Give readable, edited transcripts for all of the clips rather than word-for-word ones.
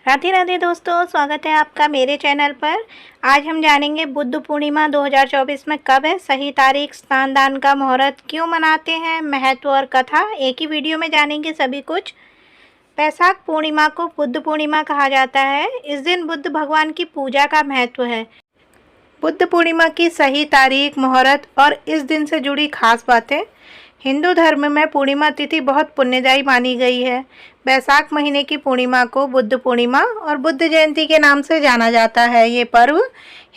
राधे राधे दोस्तों, स्वागत है आपका मेरे चैनल पर। आज हम जानेंगे बुद्ध पूर्णिमा 2024 में कब है, सही तारीख, स्नान दान का मुहूर्त, क्यों मनाते हैं, महत्व और कथा एक ही वीडियो में जानेंगे सभी कुछ। वैशाख पूर्णिमा को बुद्ध पूर्णिमा कहा जाता है। इस दिन बुद्ध भगवान की पूजा का महत्व है। बुद्ध पूर्णिमा की सही तारीख, मुहूर्त और इस दिन से जुड़ी खास बातें। हिंदू धर्म में पूर्णिमा तिथि बहुत पुण्यदायी मानी गई है। वैशाख महीने की पूर्णिमा को बुद्ध पूर्णिमा और बुद्ध जयंती के नाम से जाना जाता है। ये पर्व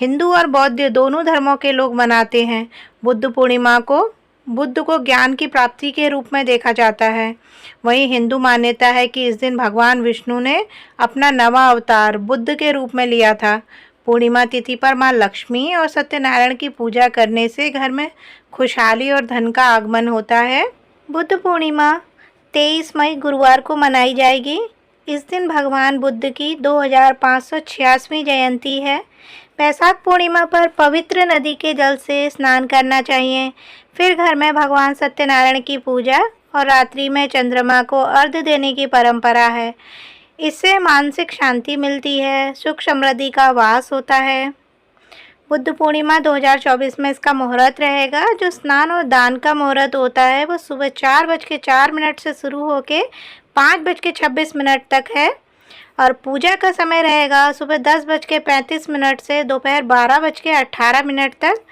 हिंदू और बौद्ध दोनों धर्मों के लोग मनाते हैं। बुद्ध पूर्णिमा को बुद्ध को ज्ञान की प्राप्ति के रूप में देखा जाता है। वहीं हिंदू मान्यता है कि इस दिन भगवान विष्णु ने अपना नवा अवतार बुद्ध के रूप में लिया था। पूर्णिमा तिथि पर मां लक्ष्मी और सत्यनारायण की पूजा करने से घर में खुशहाली और धन का आगमन होता है। बुद्ध पूर्णिमा 23 मई गुरुवार को मनाई जाएगी। इस दिन भगवान बुद्ध की 2586वीं जयंती है। वैशाख पूर्णिमा पर पवित्र नदी के जल से स्नान करना चाहिए। फिर घर में भगवान सत्यनारायण की पूजा और रात्रि में चंद्रमा को अर्घ्य देने की परंपरा है। इससे मानसिक शांति मिलती है, सुख समृद्धि का वास होता है। बुद्ध पूर्णिमा 2024 में इसका मुहूर्त रहेगा। जो स्नान और दान का मुहूर्त होता है वो सुबह 4:04 से शुरू होकर 5:26 तक है और पूजा का समय रहेगा सुबह 10:35 से दोपहर 12:18 तक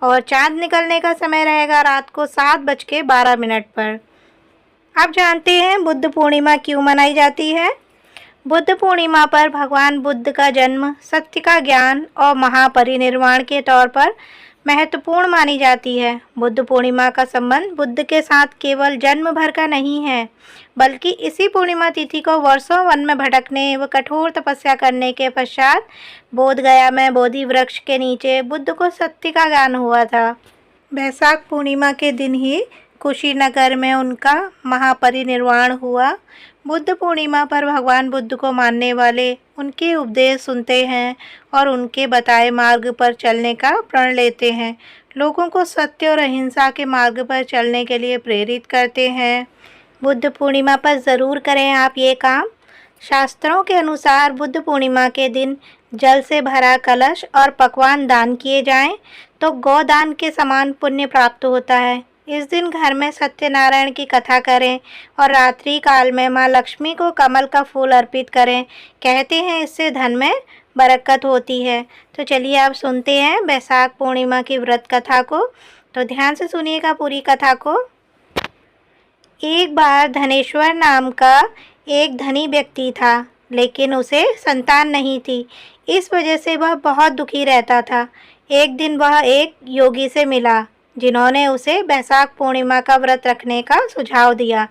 और चांद निकलने का समय रहेगा रात को 7:12 पर। आप जानते हैं बुद्ध पूर्णिमा क्यों मनाई जाती है? बुद्ध पूर्णिमा पर भगवान बुद्ध का जन्म सत्य का ज्ञान और महापरिनिर्वाण के तौर पर महत्वपूर्ण मानी जाती है। बुद्ध पूर्णिमा का संबंध बुद्ध के साथ केवल जन्म भर का नहीं है, बल्कि इसी पूर्णिमा तिथि को वर्षों वन में भटकने व कठोर तपस्या करने के पश्चात बोध गया में बोधि वृक्ष के नीचे बुद्ध को सत्य का ज्ञान हुआ था। वैशाख पूर्णिमा के दिन ही कुशीनगर में उनका महापरिनिर्वाण हुआ। बुद्ध पूर्णिमा पर भगवान बुद्ध को मानने वाले उनके उपदेश सुनते हैं और उनके बताए मार्ग पर चलने का प्रण लेते हैं। लोगों को सत्य और अहिंसा के मार्ग पर चलने के लिए प्रेरित करते हैं। बुद्ध पूर्णिमा पर ज़रूर करें आप ये काम। शास्त्रों के अनुसार बुद्ध पूर्णिमा के दिन जल से भरा कलश और पकवान दान किए जाएं तो गोदान के समान पुण्य प्राप्त होता है। इस दिन घर में सत्यनारायण की कथा करें और रात्रि काल में मां लक्ष्मी को कमल का फूल अर्पित करें। कहते हैं इससे धन में बरकत होती है। तो चलिए आप सुनते हैं वैशाख पूर्णिमा की व्रत कथा को। तो ध्यान से सुनिएगा पूरी कथा को। एक बार धनेश्वर नाम का एक धनी व्यक्ति था, लेकिन उसे संतान नहीं थी। इस वजह से वह बहुत दुखी रहता था। एक दिन वह एक योगी से मिला, जिन्होंने उसे वैशाख पूर्णिमा का व्रत रखने का सुझाव दिया।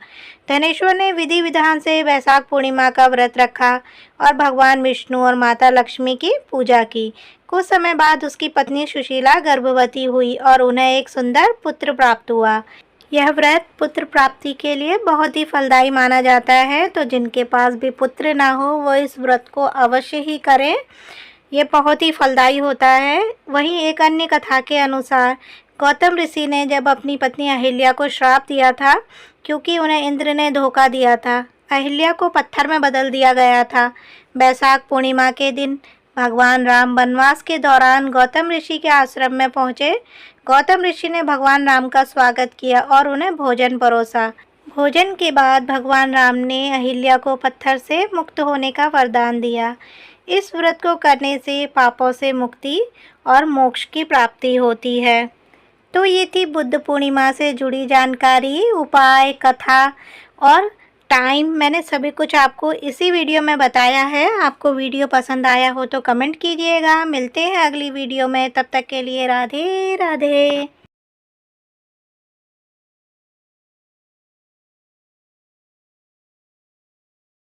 धनेश्वर ने विधि विधान से वैशाख पूर्णिमा का व्रत रखा और भगवान विष्णु और माता लक्ष्मी की पूजा की। कुछ समय बाद उसकी पत्नी सुशीला गर्भवती हुई और उन्हें एक सुंदर पुत्र प्राप्त हुआ। यह व्रत पुत्र प्राप्ति के लिए बहुत ही फलदायी माना जाता है। तो जिनके पास भी पुत्र ना हो वो इस व्रत को अवश्य ही करें। ये बहुत ही फलदायी होता है। वहीं एक अन्य कथा के अनुसार गौतम ऋषि ने जब अपनी पत्नी अहिल्या को श्राप दिया था, क्योंकि उन्हें इंद्र ने धोखा दिया था, अहिल्या को पत्थर में बदल दिया गया था। वैशाख पूर्णिमा के दिन भगवान राम वनवास के दौरान गौतम ऋषि के आश्रम में पहुँचे। गौतम ऋषि ने भगवान राम का स्वागत किया और उन्हें भोजन परोसा। भोजन के बाद भगवान राम ने अहिल्या को पत्थर से मुक्त होने का वरदान दिया। इस व्रत को करने से पापों से मुक्ति और मोक्ष की प्राप्ति होती है। तो ये थी बुद्ध पूर्णिमा से जुड़ी जानकारी, उपाय, कथा और टाइम। मैंने सभी कुछ आपको इसी वीडियो में बताया है। आपको वीडियो पसंद आया हो तो कमेंट कीजिएगा। मिलते हैं अगली वीडियो में, तब तक के लिए राधे राधे।